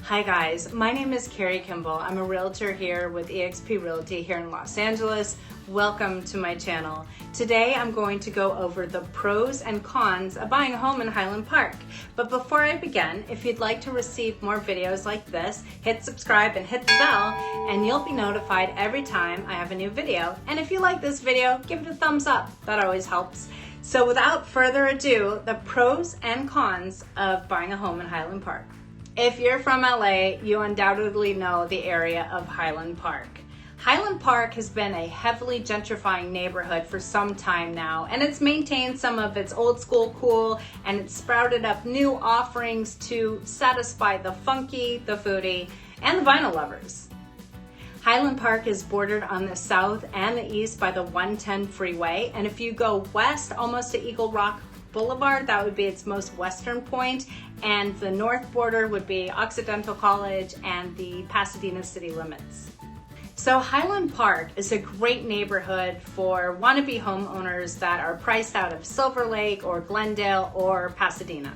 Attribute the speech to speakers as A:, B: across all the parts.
A: Hi guys, my name is Kerry Kimble. I'm a realtor here with eXp Realty here in Los Angeles. Welcome to my channel. Today I'm going to go over the pros and cons of buying a home in Highland Park. But before I begin, if you'd like to receive more videos like this, hit subscribe and hit the bell and you'll be notified every time I have a new video. And if you like this video, give it a thumbs up. That always helps. So without further ado, the pros and cons of buying a home in Highland Park. If you're from LA, you undoubtedly know the area of Highland Park. Highland Park has been a heavily gentrifying neighborhood for some time now, and it's maintained some of its old school cool, and it's sprouted up new offerings to satisfy the funky, the foodie, and the vinyl lovers. Highland Park is bordered on the south and the east by the 110 freeway, and if you go west almost to Eagle Rock Boulevard, that would be its most western point, and the north border would be Occidental College and the Pasadena city limits. So Highland Park is a great neighborhood for wannabe homeowners that are priced out of Silverlake or Glendale or Pasadena.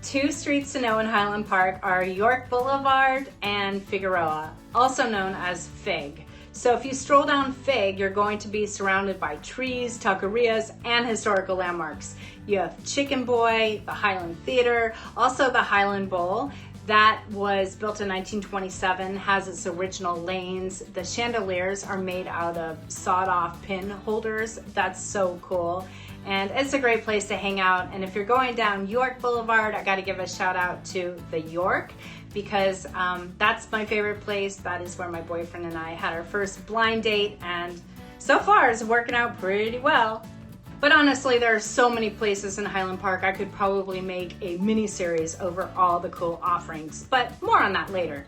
A: Two streets to know in Highland Park are York Boulevard and Figueroa, also known as Fig. So if you stroll down Fig, you're going to be surrounded by trees, taquerias, and historical landmarks. You have Chicken Boy, the Highland Theater, also the Highland Bowl. That was built in 1927, has its original lanes. The chandeliers are made out of sawed-off pin holders. That's so cool. And it's a great place to hang out. And if you're going down York Boulevard, I gotta give a shout out to the York, because that's my favorite place. That is where my boyfriend and I had our first blind date, and so far it's working out pretty well. But honestly, there are so many places in Highland Park, I could probably make a mini series over all the cool offerings, but more on that later.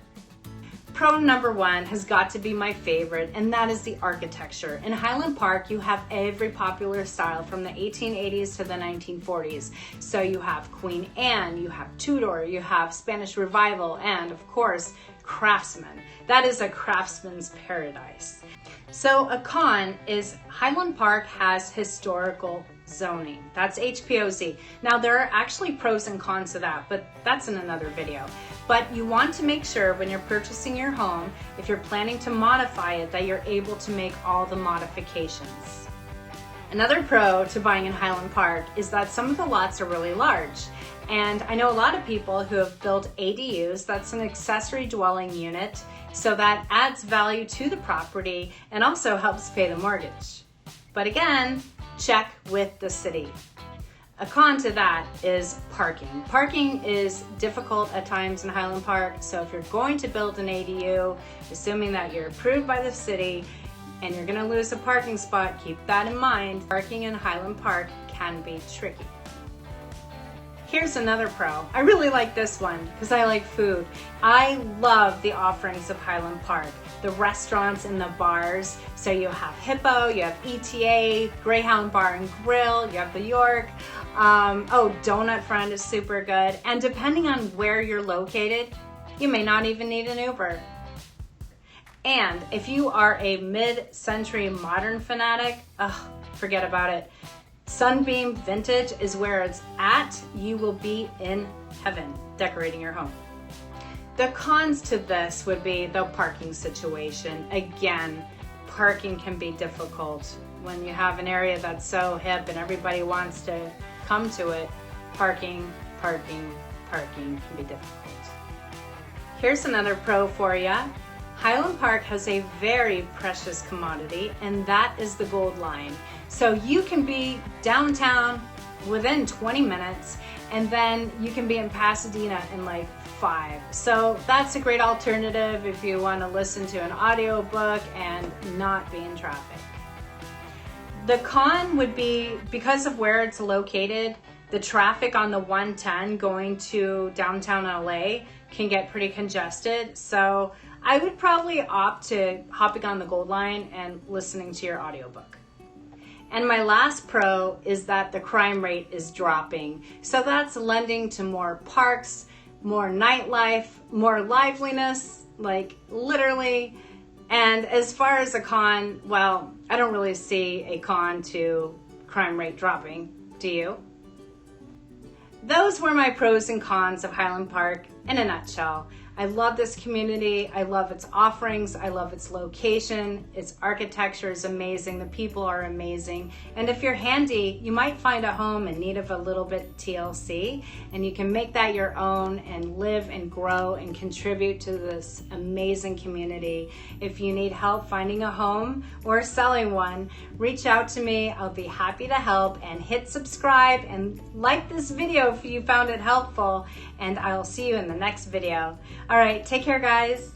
A: Pro number one has got to be my favorite, and that is the architecture. In Highland Park, you have every popular style from the 1880s to the 1940s. So you have Queen Anne, you have Tudor, you have Spanish Revival, and of course, Craftsman. That is a craftsman's paradise. So a con is Highland Park has historical zoning. That's HPOZ. Now there are actually pros and cons to that, but that's in another video. But you want to make sure when you're purchasing your home, if you're planning to modify it, that you're able to make all the modifications. Another pro to buying in Highland Park is that some of the lots are really large. And I know a lot of people who have built ADUs, that's an accessory dwelling unit, so that adds value to the property and also helps pay the mortgage. But again, check with the city. A con to that is parking. Parking is difficult at times in Highland Park, so if you're going to build an ADU, assuming that you're approved by the city and you're gonna lose a parking spot, keep that in mind. Parking in Highland Park can be tricky. Here's another pro. I really like this one because I like food. I love the offerings of Highland Park. The restaurants and the bars. So you have Hippo, you have ETA, Greyhound Bar and Grill, you have the York. Donut Friend is super good. And depending on where you're located, you may not even need an Uber. And if you are a mid-century modern fanatic, forget about it. Sunbeam Vintage is where it's at. You will be in heaven decorating your home. The cons to this would be the parking situation. Again, parking can be difficult. When you have an area that's so hip and everybody wants to come to it, parking can be difficult. Here's another pro for you. Highland Park has a very precious commodity, and that is the gold line. So you can be downtown within 20 minutes, and then you can be in Pasadena in like 5. So that's a great alternative if you want to listen to an audiobook and not be in traffic. The con would be, because of where it's located, the traffic on the 110 going to downtown LA can get pretty congested. So I would probably opt to hopping on the Gold Line and listening to your audiobook. And my last pro is that the crime rate is dropping. So that's lending to more parks, more nightlife, more liveliness, like literally. And as far as a con, well, I don't really see a con to crime rate dropping. Do you? Those were my pros and cons of Highland Park in a nutshell. I love this community. I love its offerings. I love its location. Its architecture is amazing. The people are amazing. And if you're handy, you might find a home in need of a little bit TLC, and you can make that your own and live and grow and contribute to this amazing community. If you need help finding a home or selling one, reach out to me. I'll be happy to help, and hit subscribe and like this video if you found it helpful, and I'll see you in the next video. All right, take care, guys.